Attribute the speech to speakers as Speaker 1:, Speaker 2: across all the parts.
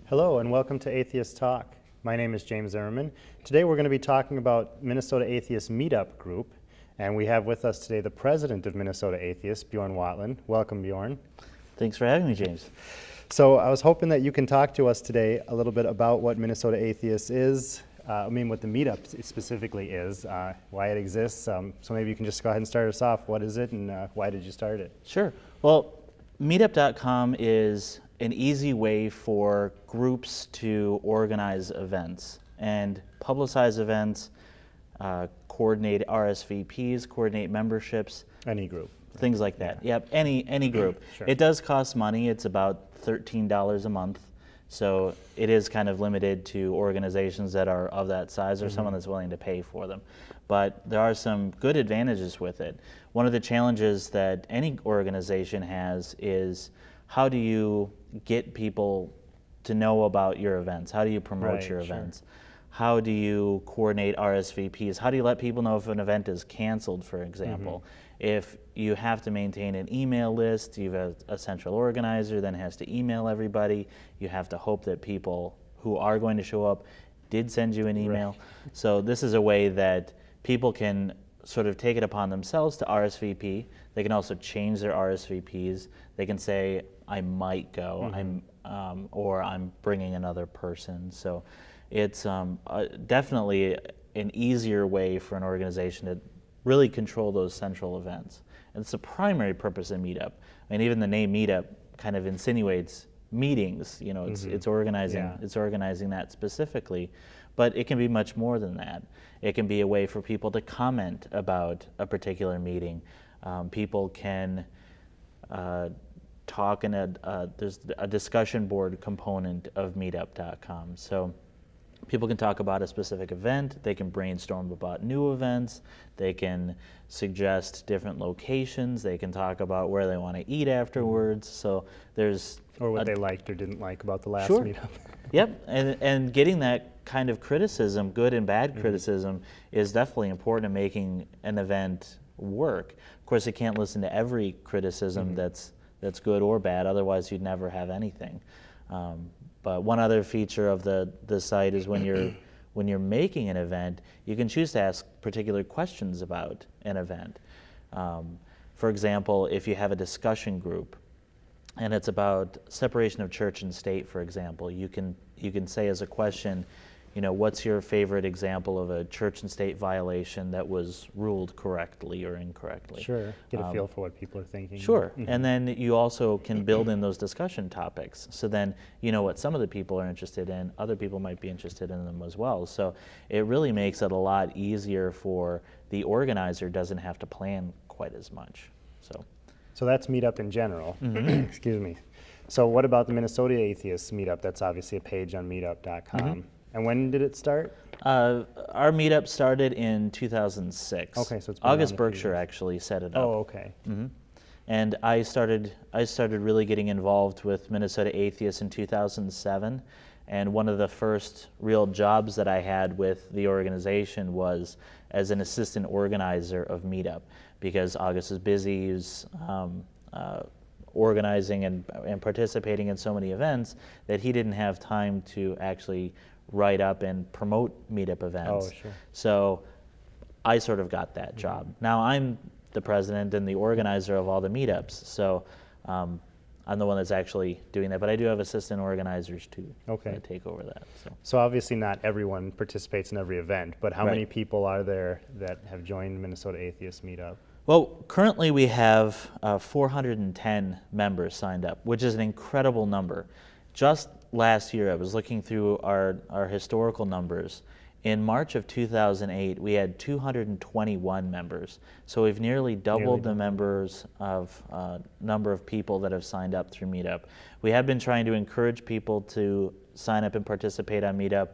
Speaker 1: Hello and welcome to Atheists Talk. My name is James Zimmerman. Today we're going to be talking about Minnesota Atheists Meetup group, and we have with us today the president of Minnesota Atheists, Bjorn Watland. Welcome, Bjorn.
Speaker 2: Thanks for having me, James.
Speaker 1: So I was hoping that you can talk to us today a little bit about what Minnesota Atheists is, what the meetup specifically is, why it exists. So maybe you can just go ahead and start us off. What is it and why did you start it?
Speaker 2: Sure. Well, meetup.com is an easy way for groups to organize events and publicize events, coordinate RSVPs, coordinate memberships.
Speaker 1: Any group.
Speaker 2: Things like that. Yeah. Yep, any group.
Speaker 1: Sure.
Speaker 2: It does cost money. It's about $13 a month. So it is kind of limited to organizations that are of that size or someone that's willing to pay for them. But there are some good advantages with it. One of the challenges that any organization has is how do you get people to know about your events? How do you promote your events? How do you coordinate RSVPs? How do you let people know if an event is canceled, for example? If you have to maintain an email list, you have a central organizer, then has to email everybody. You have to hope that people who are going to show up did send you an email. So this is a way that people can sort of take it upon themselves to RSVP. They can also change their RSVPs. They can say, I might go, or I'm bringing another person. So it's definitely an easier way for an organization to really control those central events. And it's the primary purpose of Meetup. I mean, even the name Meetup kind of insinuates meetings. You know, it's organizing. It's organizing that specifically, but it can be much more than that. It can be a way for people to comment about a particular meeting. People can talk in there's a discussion board component of Meetup.com. So people can talk about a specific event, they can brainstorm about new events, they can suggest different locations, they can talk about where they want to eat afterwards. So there's...
Speaker 1: Or what they liked or didn't like about the last meetup.
Speaker 2: Yep, and getting that kind of criticism, good and bad criticism, is definitely important in making an event work. Of course, you can't listen to every criticism that's good or bad, otherwise you'd never have anything. But one other feature of the site is when you're making an event, you can choose to ask particular questions about an event. For example, if you have a discussion group and it's about separation of church and state, for example, you can say as a question, you know, what's your favorite example of a church and state violation that was ruled correctly or incorrectly?
Speaker 1: Sure, get a feel for what people are thinking.
Speaker 2: Sure, and then you also can build in those discussion topics. So then you know what some of the people are interested in, other people might be interested in them as well. So it really makes it a lot easier for the organizer, doesn't have to plan quite as much.
Speaker 1: So that's Meetup in general. Excuse me. So what about the Minnesota Atheists Meetup? That's obviously a page on meetup.com. And when did it start?
Speaker 2: Our meetup started in 2006.
Speaker 1: Okay, so it's been
Speaker 2: August Berkshire actually set it up.
Speaker 1: Oh, okay.
Speaker 2: And I started really getting involved with Minnesota Atheists in 2007. And one of the first real jobs that I had with the organization was as an assistant organizer of Meetup, because August is busy. He's organizing and participating in so many events that he didn't have time to actually write up and promote Meetup events.
Speaker 1: Oh, sure.
Speaker 2: So I sort of got that job. Now I'm the president and the organizer of all the meetups, so I'm the one that's actually doing that, but I do have assistant organizers too that take over that.
Speaker 1: So obviously not everyone participates in every event, but how many people are there that have joined Minnesota Atheists Meetup?
Speaker 2: Well, currently we have 410 members signed up, which is an incredible number. Just last year, I was looking through our historical numbers. In March of 2008, we had 221 members. So we've nearly doubled the members of number of people that have signed up through Meetup. We have been trying to encourage people to sign up and participate on Meetup.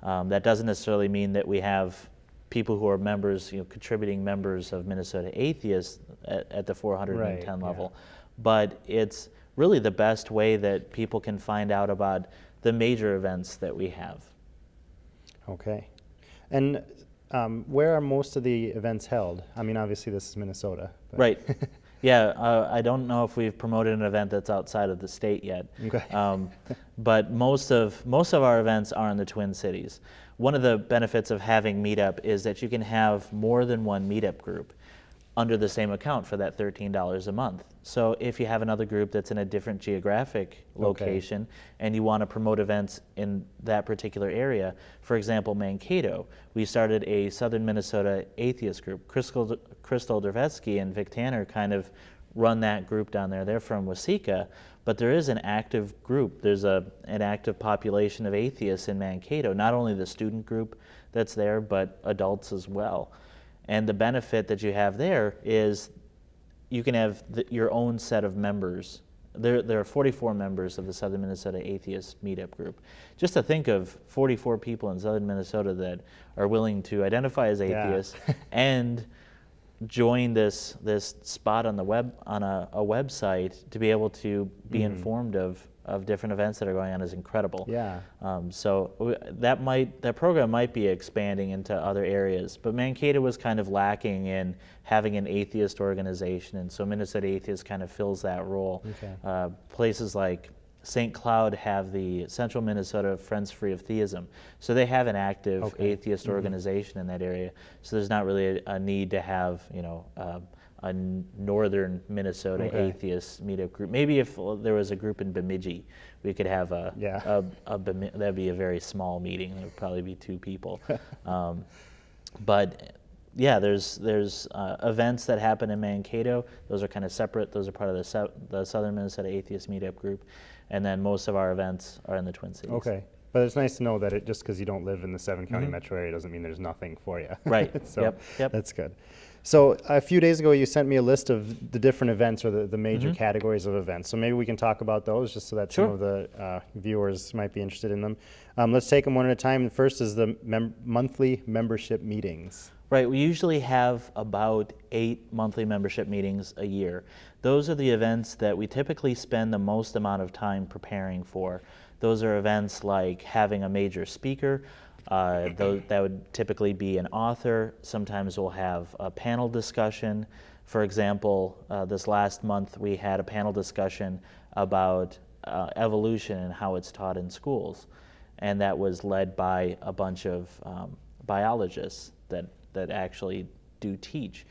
Speaker 2: That doesn't necessarily mean that we have people who are members, contributing members of Minnesota Atheists at the 410 level. But it's really the best way that people can find out about the major events that we have.
Speaker 1: Okay. And where are most of the events held? I mean, obviously this is Minnesota.
Speaker 2: Right. Yeah, I don't know if we've promoted an event that's outside of the state yet.
Speaker 1: Okay.
Speaker 2: But most of our events are in the Twin Cities. One of the benefits of having Meetup is that you can have more than one Meetup group under the same account for that $13 a month. So if you have another group that's in a different geographic location and you want to promote events in that particular area, for example, Mankato, we started a Southern Minnesota Atheist group. Crystal Dervetsky and Vic Tanner kind of run that group down there. They're from Waseca, but there is an active group. There's an active population of atheists in Mankato, not only the student group that's there, but adults as well. And the benefit that you have there is you can have your own set of members. There are 44 members of the Southern Minnesota Atheists Meetup group. Just to think of 44 people in Southern Minnesota that are willing to identify as atheists and join this spot on the web, on a website, to be able to be informed of different events that are going on is incredible.
Speaker 1: Yeah.
Speaker 2: So that program might be expanding into other areas, but Mankato was kind of lacking in having an atheist organization, and so Minnesota Atheists kind of fills that role.
Speaker 1: Okay.
Speaker 2: Places like St. Cloud have the Central Minnesota Friends Free of Theism, so they have an active atheist organization in that area. So there's not really a need to have, you know, a northern Minnesota atheist meetup group. Maybe if there was a group in Bemidji, we could have that'd be a very small meeting. There would probably be 2 people. But yeah, there's events that happen in Mankato. Those are kind of separate. Those are part of the Southern Minnesota Atheist Meetup group. And then most of our events are in the Twin Cities.
Speaker 1: Okay. But it's nice to know that just because you don't live in the 7-county metro area doesn't mean there's nothing for you.
Speaker 2: Right.
Speaker 1: So
Speaker 2: yep.
Speaker 1: That's good. So a few days ago, you sent me a list of the different events, or the major categories of events. So maybe we can talk about those, just so that some of the viewers might be interested in them. Let's take them one at a time. The first is the monthly membership meetings.
Speaker 2: Right, we usually have about 8 monthly membership meetings a year. Those are the events that we typically spend the most amount of time preparing for. Those are events like having a major speaker. That would typically be an author. Sometimes we'll have a panel discussion. For example, this last month we had a panel discussion about evolution and how it's taught in schools. And that was led by a bunch of biologists that actually do teach.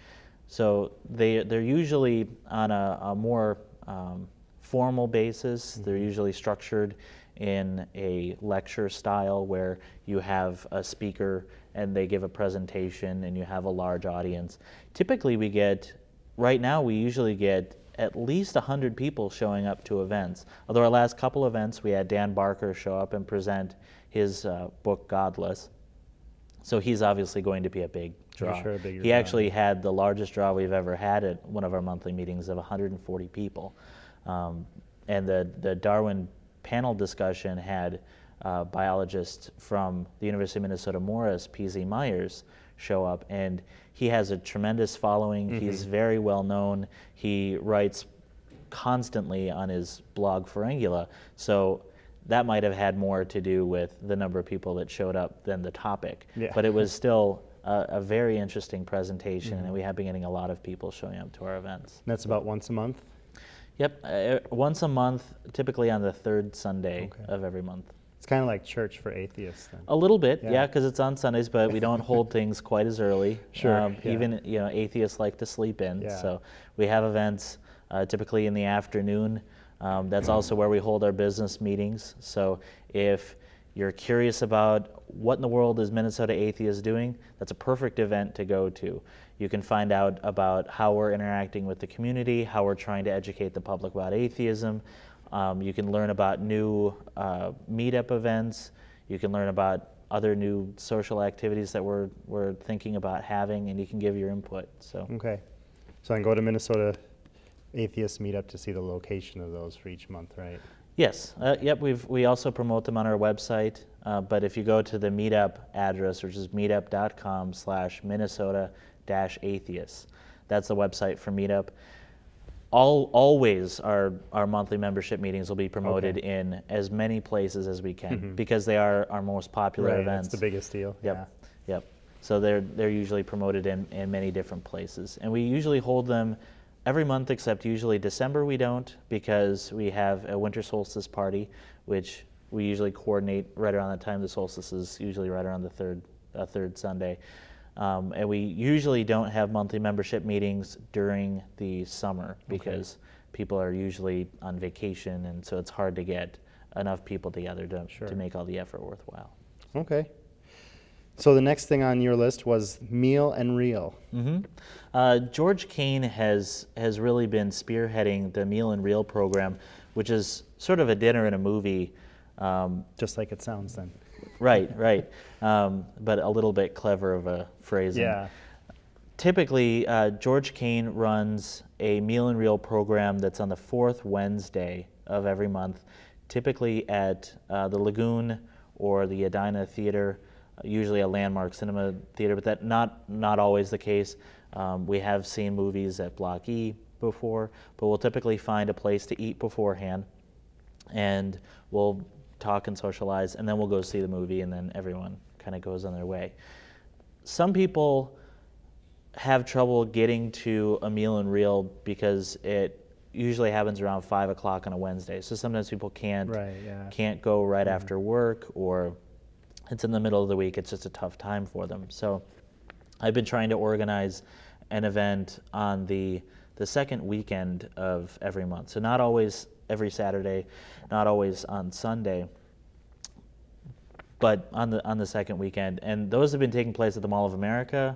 Speaker 2: So they're usually on a more formal basis. They're usually structured in a lecture style where you have a speaker and they give a presentation and you have a large audience. Typically right now we usually get at least 100 people showing up to events. Although our last couple events we had Dan Barker show up and present his book Godless. So he's obviously going to be a big draw.
Speaker 1: Sure, a bigger
Speaker 2: he
Speaker 1: draw.
Speaker 2: Actually had the largest draw we've ever had at one of our monthly meetings of 140 people. And the Darwin panel discussion had biologists from the University of Minnesota Morris, P.Z. Myers, show up, and he has a tremendous following. He's very well known. He writes constantly on his blog Pharyngula, so that might have had more to do with the number of people that showed up than the topic. Yeah. But it was still a very interesting presentation, and we have been getting a lot of people showing up to our events.
Speaker 1: And that's about once a month?
Speaker 2: Yep, once a month, typically on the 3rd Sunday of every month.
Speaker 1: It's kind of like church for atheists then.
Speaker 2: A little bit, yeah, because it's on Sundays, but we don't hold things quite as early.
Speaker 1: Sure.
Speaker 2: Even atheists like to sleep in, so we have events typically in the afternoon. That's also where we hold our business meetings. So if you're curious about what in the world is Minnesota Atheists doing, that's a perfect event to go to. You can find out about how we're interacting with the community, how we're trying to educate the public about atheism. You can learn about new meetup events. You can learn about other new social activities that we're thinking about having, and you can give your input. So
Speaker 1: okay, so I can go to Minnesota Atheists Meetup to see the location of those for each month, right?
Speaker 2: Yes. Yep. We also promote them on our website. But if you go to the meetup address, which is meetup.com/Minnesota-Atheists, that's the website for Meetup. Always our monthly membership meetings will be promoted in as many places as we can because they are our most popular events.
Speaker 1: That's the biggest deal.
Speaker 2: Yep. Yep. So they're usually promoted in many different places, and we usually hold them every month except usually December we don't, because we have a winter solstice party, which we usually coordinate right around the time the solstice is usually right around the third Sunday. And we usually don't have monthly membership meetings during the summer because people are usually on vacation, and so it's hard to get enough people together to make all the effort worthwhile.
Speaker 1: Okay. So the next thing on your list was Meal and Reel.
Speaker 2: George Kane has really been spearheading the Meal and Reel program, which is sort of a dinner and a movie.
Speaker 1: Just like it sounds then.
Speaker 2: Right. But a little bit clever of a phrasing.
Speaker 1: Yeah.
Speaker 2: Typically, George Kane runs a Meal and Reel program that's on the fourth Wednesday of every month, typically at the Lagoon or the Edina Theater, usually a Landmark Cinema Theater, but that's not always the case. We have seen movies at Block E before, but we'll typically find a place to eat beforehand, and we'll talk and socialize, and then we'll go see the movie, and then everyone kind of goes on their way. Some people have trouble getting to a Meal and Reel because it usually happens around 5 o'clock on a Wednesday. So sometimes people can't go right after work, or it's in the middle of the week. It's just a tough time for them. So I've been trying to organize an event on the second weekend of every month. So not always every Saturday, not always on Sunday, but on the second weekend. And those have been taking place at the Mall of America,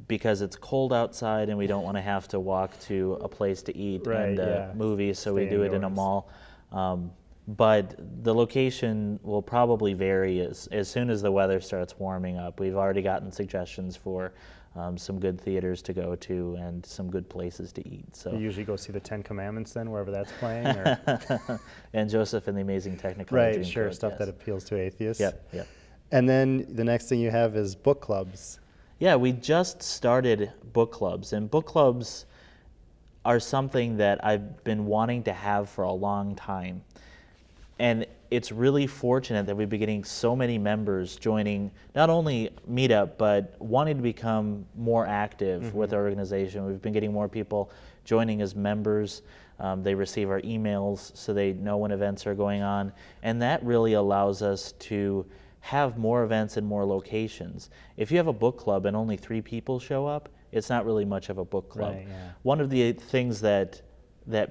Speaker 2: because it's cold outside and we don't want to have to walk to a place to eat and movies, so we do it in a mall. But the location will probably vary as soon as the weather starts warming up. We've already gotten suggestions for some good theaters to go to and some good places to eat. So
Speaker 1: you usually go see the Ten Commandments then, wherever that's playing? Or?
Speaker 2: And Joseph and the Amazing Technicolor
Speaker 1: Right, sure, stuff that appeals to atheists.
Speaker 2: Yep.
Speaker 1: And then the next thing you have is book clubs.
Speaker 2: Yeah, we just started book clubs, and book clubs are something that I've been wanting to have for a long time. And it's really fortunate that we've been getting so many members joining not only Meetup, but wanting to become more active with our organization. We've been getting more people joining as members. They receive our emails, so they know when events are going on. And that really allows us to have more events in more locations. If you have a book club and only 3 people show up, it's not really much of a book club.
Speaker 1: Right, yeah.
Speaker 2: One of the things that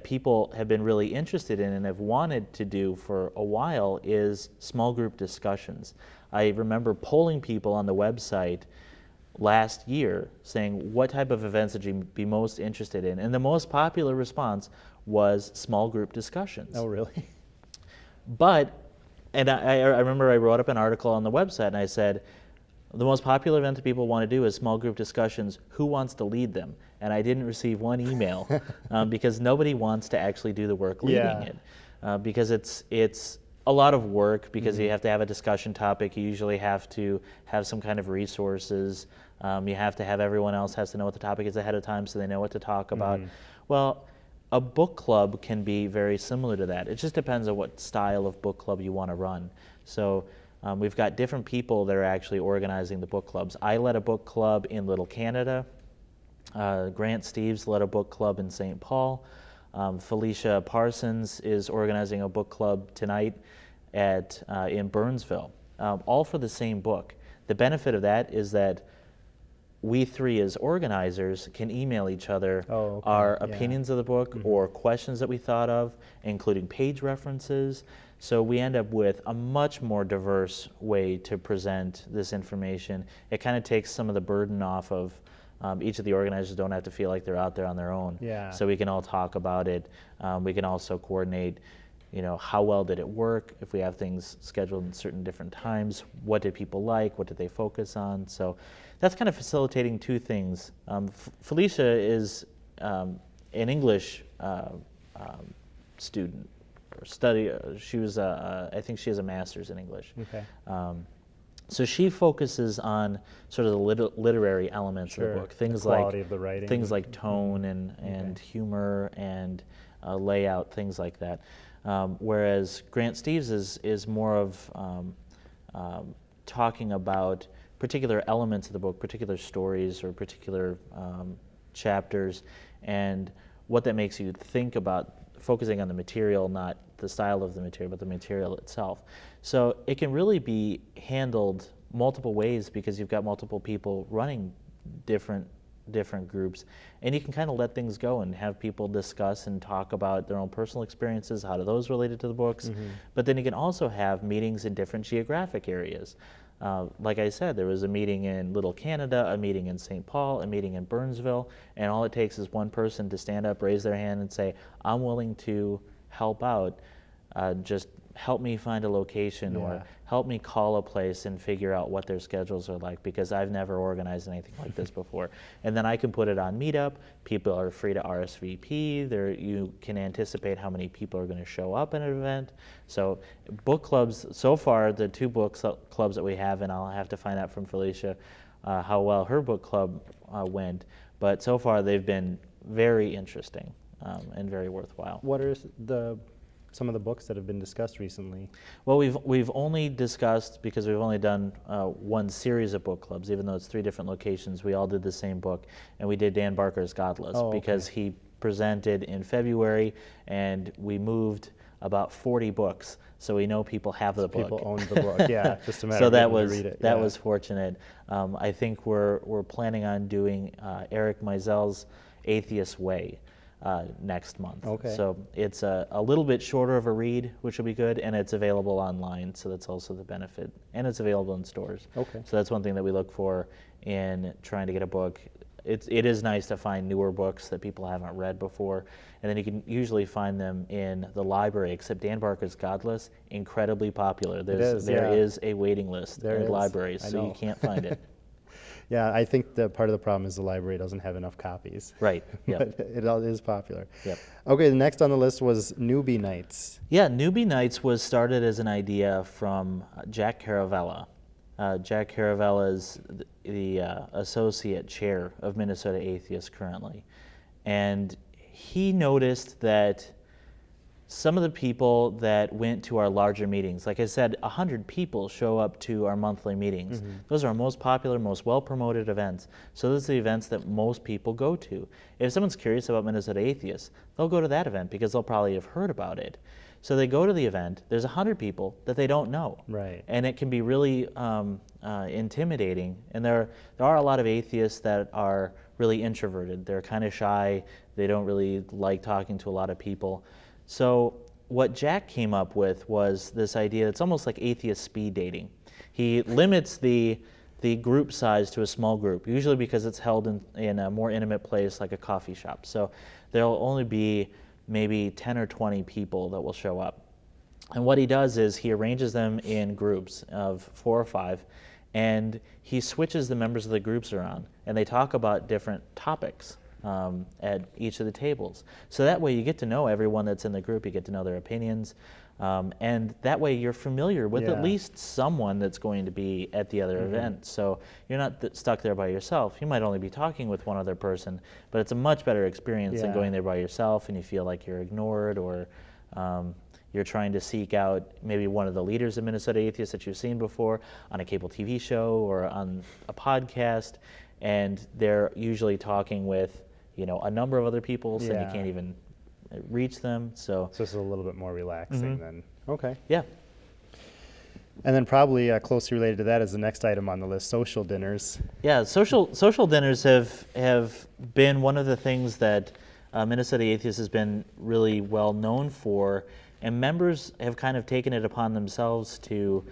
Speaker 2: people have been really interested in and have wanted to do for a while is small group discussions. I remember polling people on the website last year saying, what type of events would you be most interested in? And the most popular response was small group discussions.
Speaker 1: Oh, really?
Speaker 2: And I remember I wrote up an article on the website, and I said, the most popular event that people want to do is small group discussions. Who wants to lead them? And I didn't receive one email because nobody wants to actually do the work leading it. Because it's a lot of work, because you have to have a discussion topic. You usually have to have some kind of resources. You have to have everyone else has to know what the topic is ahead of time so they know what to talk about. Well, a book club can be very similar to that. It just depends on what style of book club you want to run. So we've got different people that are actually organizing the book clubs. I led a book club in Little Canada. Grant Steves led a book club in St. Paul. Felicia Parsons is organizing a book club tonight in Burnsville, all for the same book. The benefit of that is that we 3 as organizers can email each other our opinions of the book or questions that we thought of, including page references. So we end up with a much more diverse way to present this information. It kind of takes some of the burden off of each of the organizers. Don't have to feel like they're out there on their own. So we can all talk about it. We can also coordinate, how well did it work? If we have things scheduled in certain different times, what did people like? What did they focus on? So that's kind of facilitating 2 things. Felicia is an English student or study. She was, I think she has a master's in English. So she focuses on sort of the literary elements of the book, things like
Speaker 1: of the writing,
Speaker 2: things like tone and humor and layout, things like that. Whereas Grant Steves is more of talking about particular elements of the book, particular stories or particular chapters, and what that makes you think about focusing on the material, not the style of the material, but the material itself. So it can really be handled multiple ways because you've got multiple people running different groups, and you can kind of let things go and have people discuss and talk about their own personal experiences, how do those related to the books. But then you can also have meetings in different geographic areas. Like I said, there was a meeting in Little Canada, a meeting in St. Paul, a meeting in Burnsville, and all it takes is one person to stand up, raise their hand, and say, I'm willing to help out. Just help me find a location, or help me call a place and figure out what their schedules are like, because I've never organized anything like this before. And then I can put it on Meetup. People are free to RSVP. You can anticipate how many people are going to show up at an event. So book clubs, so far, the 2 book clubs that we have, and I'll have to find out from Felicia how well her book club went, but so far they've been very interesting and very worthwhile.
Speaker 1: What are some of the books that have been discussed recently?
Speaker 2: Well, we've only discussed, because we've only done one series of book clubs, even though it's 3 different locations, we all did the same book, and we did Dan Barker's Godless, because he presented in February, and we moved about 40 books, so we know people have the book.
Speaker 1: People own the book, yeah, just a matter
Speaker 2: so
Speaker 1: of getting to read it.
Speaker 2: That was fortunate. I think we're planning on doing Eric Meisel's Atheist Way next month.
Speaker 1: Okay.
Speaker 2: So it's a little bit shorter of a read, which will be good, and it's available online, so that's also the benefit. And it's available in stores.
Speaker 1: Okay.
Speaker 2: So that's one thing that we look for in trying to get a book. It is nice to find newer books that people haven't read before, and then you can usually find them in the library, except Dan Barker's Godless, incredibly popular. There is a waiting list at libraries, so you can't find it.
Speaker 1: Yeah, I think that part of the problem is the library doesn't have enough copies.
Speaker 2: Right, yeah.
Speaker 1: But it is popular.
Speaker 2: Yep.
Speaker 1: Okay, the next on the list was Newbie Nights.
Speaker 2: Yeah, Newbie Nights was started as an idea from Jack Caravella. Jack Caravella is the associate chair of Minnesota Atheists currently. And he noticed that some of the people that went to our larger meetings, like I said, 100 people show up to our monthly meetings. Those are our most popular, most well-promoted events. So those are the events that most people go to. If someone's curious about Minnesota Atheists, they'll go to that event because they'll probably have heard about it. So they go to the event, there's 100 people that they don't know.
Speaker 1: Right.
Speaker 2: And it can be really intimidating. And there are a lot of atheists that are really introverted. They're kind of shy. They don't really like talking to a lot of people. So what Jack came up with was this idea. It's almost like atheist speed dating. He limits the group size to a small group, usually because it's held in a more intimate place like a coffee shop. So there'll only be maybe 10 or 20 people that will show up. And what he does is he arranges them in groups of 4 or 5, and he switches the members of the groups around, and they talk about different topics at each of the tables. So that way you get to know everyone that's in the group, you get to know their opinions, and that way you're familiar with at least someone that's going to be at the other event. So you're not stuck there by yourself. You might only be talking with one other person, but it's a much better experience than going there by yourself and you feel like you're ignored, or you're trying to seek out maybe one of the leaders of Minnesota Atheists that you've seen before on a cable TV show or on a podcast, and they're usually talking with a number of other people, so you can't even reach them. So
Speaker 1: this is a little bit more relaxing then. Okay.
Speaker 2: Yeah.
Speaker 1: And then probably closely related to that is the next item on the list, social dinners.
Speaker 2: Yeah, social dinners have been one of the things that Minnesota Atheists has been really well known for, and members have kind of taken it upon themselves to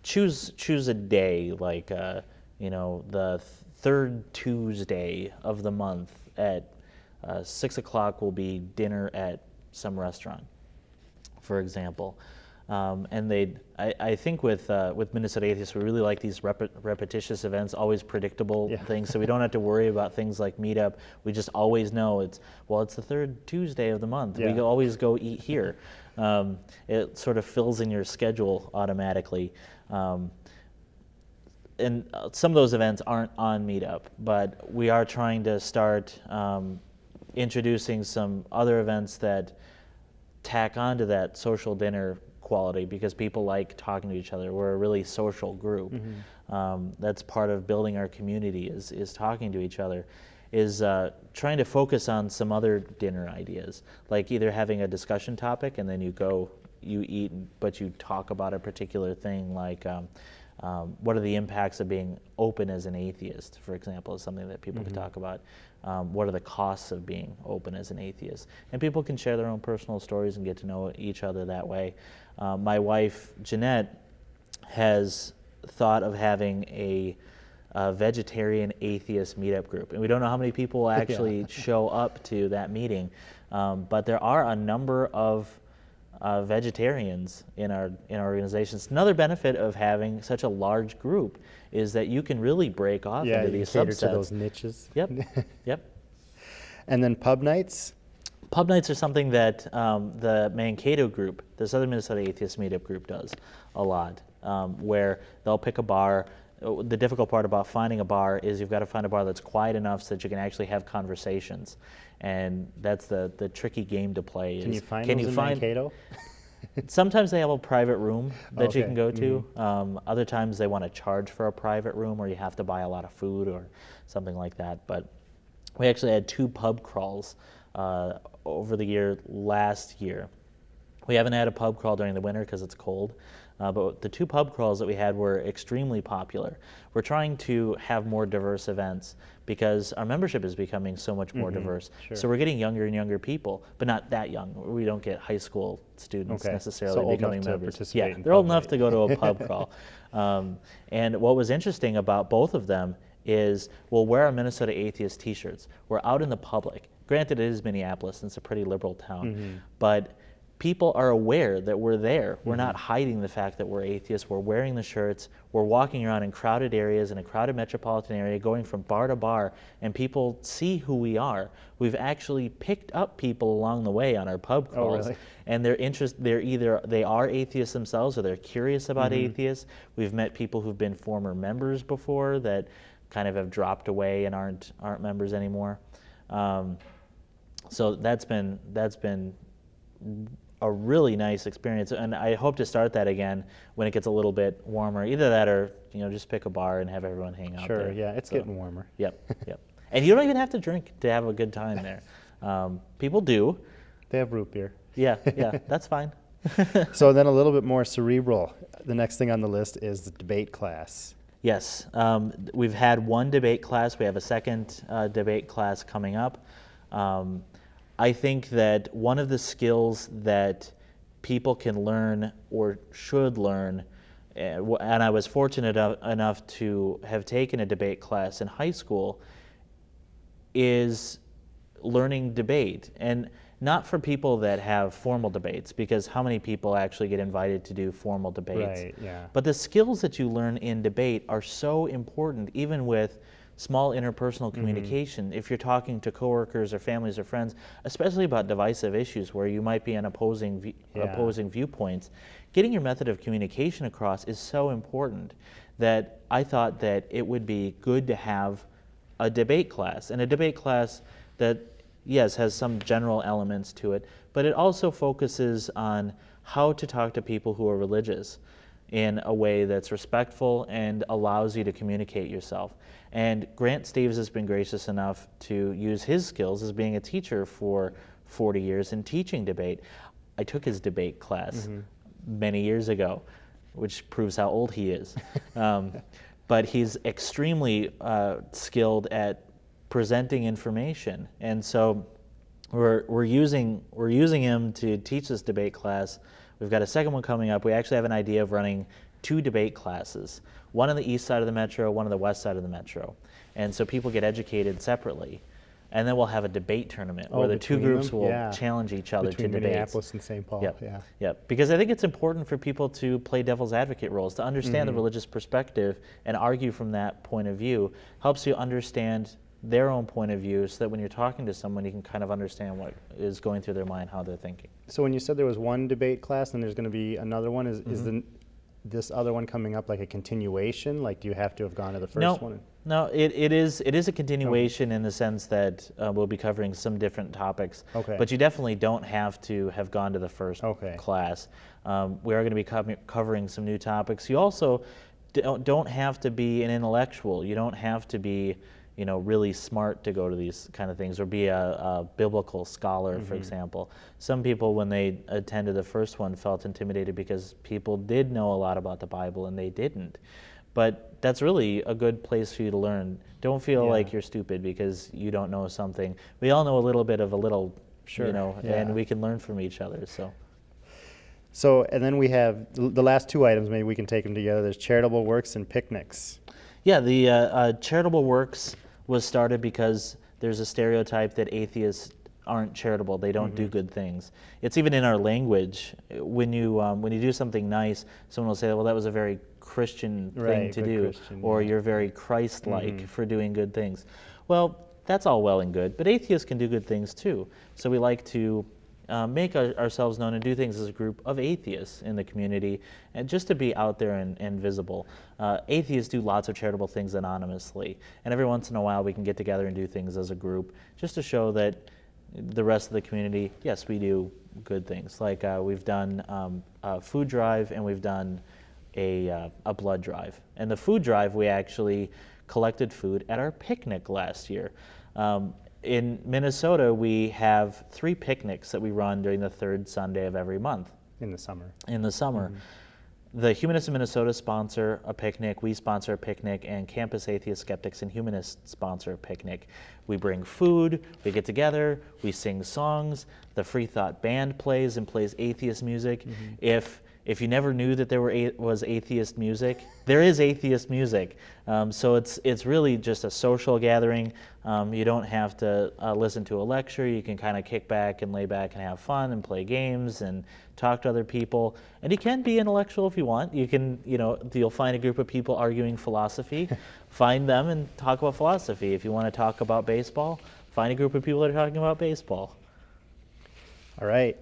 Speaker 2: choose a day, like the third Tuesday of the month at 6 o'clock will be dinner at some restaurant, for example. And I think with Minnesota Atheists, we really like these repetitious events, always predictable things, so we don't have to worry about things like Meetup. We just always know it's the third Tuesday of the month. We always go eat here. It sort of fills in your schedule automatically. And some of those events aren't on Meetup, but we are trying to start introducing some other events that tack onto that social dinner quality, because people like talking to each other. We're a really social group. That's part of building our community is talking to each other. is trying to focus on some other dinner ideas, like either having a discussion topic and then you eat, but you talk about a particular thing, like what are the impacts of being open as an atheist, for example, is something that people can talk about. What are the costs of being open as an atheist? And people can share their own personal stories and get to know each other that way. My wife, Jeanette, has thought of having a vegetarian atheist meetup group. And we don't know how many people will actually show up to that meeting, but there are a number of vegetarians in our organizations. Another benefit of having such a large group is that you can really break off into these subsets.
Speaker 1: Cater to those niches.
Speaker 2: Yep, yep.
Speaker 1: And then pub nights?
Speaker 2: Pub nights are something that the Mankato group, the Southern Minnesota Atheists Meetup group, does a lot, where they'll pick a bar. The difficult part about finding a bar is you've got to find a bar that's quiet enough so that you can actually have conversations. And that's the tricky game to play.
Speaker 1: Can you find those in Mankato?
Speaker 2: Sometimes they have a private room that you can go to. Other times they want to charge for a private room, or you have to buy a lot of food or something like that. But we actually had 2 pub crawls over the year last year. We haven't had a pub crawl during the winter because it's cold. But the 2 pub crawls that we had were extremely popular. We're trying to have more diverse events because our membership is becoming so much more diverse.
Speaker 1: Sure.
Speaker 2: So we're getting younger and younger people, but not that young. We don't get high school students necessarily becoming members. Yeah, they're old enough to go to a pub crawl. And what was interesting about both of them is we'll wear our Minnesota Atheist t-shirts. We're out in the public. Granted, it is Minneapolis, and it's a pretty liberal town, but people are aware that we're there. We're not hiding the fact that we're atheists. We're wearing the shirts. We're walking around in crowded areas, in a crowded metropolitan area, going from bar to bar, and people see who we are. We've actually picked up people along the way on our pub crawls, and they are atheists themselves, or they're curious about atheists. We've met people who've been former members before that kind of have dropped away and aren't members anymore. So that's been a really nice experience, and I hope to start that again when it gets a little bit warmer. Either that, or just pick a bar and have everyone hang out there.
Speaker 1: Sure, yeah, it's getting warmer.
Speaker 2: Yep, yep. And you don't even have to drink to have a good time there. People do.
Speaker 1: They have root beer.
Speaker 2: Yeah, that's fine.
Speaker 1: So then a little bit more cerebral. The next thing on the list is the debate class.
Speaker 2: Yes, we've had 1 debate class. We have a second debate class coming up. I think that one of the skills that people can learn or should learn, and I was fortunate enough to have taken a debate class in high school, is learning debate. And not for people that have formal debates, because how many people actually get invited to do formal debates?
Speaker 1: Right, yeah.
Speaker 2: But the skills that you learn in debate are so important, even with small interpersonal communication. If you're talking to coworkers or families or friends, especially about divisive issues where you might be on opposing viewpoints, getting your method of communication across is so important that I thought that it would be good to have a debate class, and a debate class that, yes, has some general elements to it, but it also focuses on how to talk to people who are religious in a way that's respectful and allows you to communicate yourself. And Grant Steves has been gracious enough to use his skills as being a teacher for 40 years in teaching debate. I took his debate class many years ago, which proves how old he is. But he's extremely skilled at presenting information, and so we're using him to teach this debate class. We've got a second one coming up. We actually have an idea of running 2 debate classes, one on the east side of the metro, one on the west side of the metro, and so people get educated separately. And then we'll have a debate tournament where the 2 groups will challenge each other to debates.
Speaker 1: Between Minneapolis and St. Paul,
Speaker 2: Yep. Because I think it's important for people to play devil's advocate roles, to understand the religious perspective and argue from that point of view. Helps you understand their own point of view, so that when you're talking to someone, you can kind of understand what is going through their mind, how they're thinking.
Speaker 1: So when you said there was 1 debate class and there's going to be another one, is this other one coming up like a continuation? Like, do you have to have gone to the first one?
Speaker 2: No, it is a continuation in the sense that we'll be covering some different topics.
Speaker 1: Okay.
Speaker 2: But you definitely don't have to have gone to the first class. We are going to be covering some new topics. You also don't have to be an intellectual. You don't have to be really smart to go to these kind of things, or be a biblical scholar, for example. Some people, when they attended the first one, felt intimidated because people did know a lot about the Bible and they didn't. But that's really a good place for you to learn. Don't feel like you're stupid because you don't know something. We all know a little bit of a little, and we can learn from each other.
Speaker 1: So, and then we have the last two items, maybe we can take them together. There's charitable works and picnics.
Speaker 2: Yeah, the charitable works was started because there's a stereotype that atheists aren't charitable. They don't do good things. It's even in our language. When you do something nice, someone will say, well, that was a very Christian thing to do, or you're very Christ-like for doing good things. Well, that's all well and good, but atheists can do good things too. So we like to make ourselves known and do things as a group of atheists in the community, and just to be out there and visible. Atheists do lots of charitable things anonymously, and every once in a while we can get together and do things as a group just to show that the rest of the community, yes, we do good things. Like we've done a food drive, and we've done a blood drive. And the food drive, we actually collected food at our picnic last year. In Minnesota, we have 3 picnics that we run during the 3rd Sunday of every month.
Speaker 1: In the summer.
Speaker 2: In the summer. The Humanists of Minnesota sponsor a picnic, we sponsor a picnic, and Campus Atheist Skeptics and Humanists sponsor a picnic. We bring food, we get together, we sing songs, the Free Thought Band plays and plays atheist music. If you never knew that there was atheist music, there is atheist music. So it's really just a social gathering. You don't have to listen to a lecture. You can kind of kick back and lay back and have fun and play games and talk to other people. And you can be intellectual if you want. You can, you'll find a group of people arguing philosophy. Find them and talk about philosophy. If you want to talk about baseball, find a group of people that are talking about baseball.
Speaker 1: All right.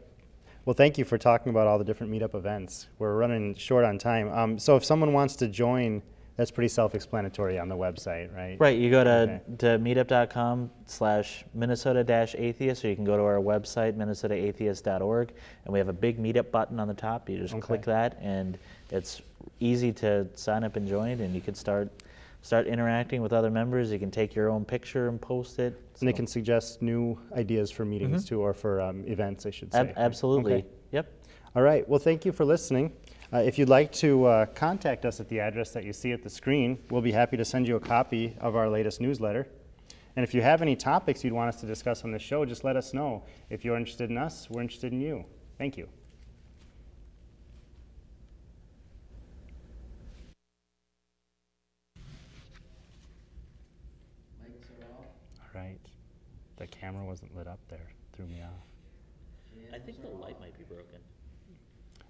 Speaker 1: Well, thank you for talking about all the different meetup events. We're running short on time. So if someone wants to join, that's pretty self-explanatory on the website, right?
Speaker 2: Right. You go to meetup.com/Minnesota-Atheists, or you can go to our website, MinnesotaAtheists.org, and we have a big meetup button on the top. You just click that, and it's easy to sign up and join, and you can start interacting with other members. You can take your own picture and post it.
Speaker 1: And they can suggest new ideas for meetings too, or for events, I should say.
Speaker 2: Absolutely.
Speaker 1: Okay.
Speaker 2: Yep.
Speaker 1: All right. Well, thank you for listening. If you'd like to contact us at the address that you see at the screen, we'll be happy to send you a copy of our latest newsletter. And if you have any topics you'd want us to discuss on the show, just let us know. If you're interested in us, we're interested in you. Thank you. All right. The camera wasn't lit up there. Threw me off.
Speaker 2: I think the light might be broken.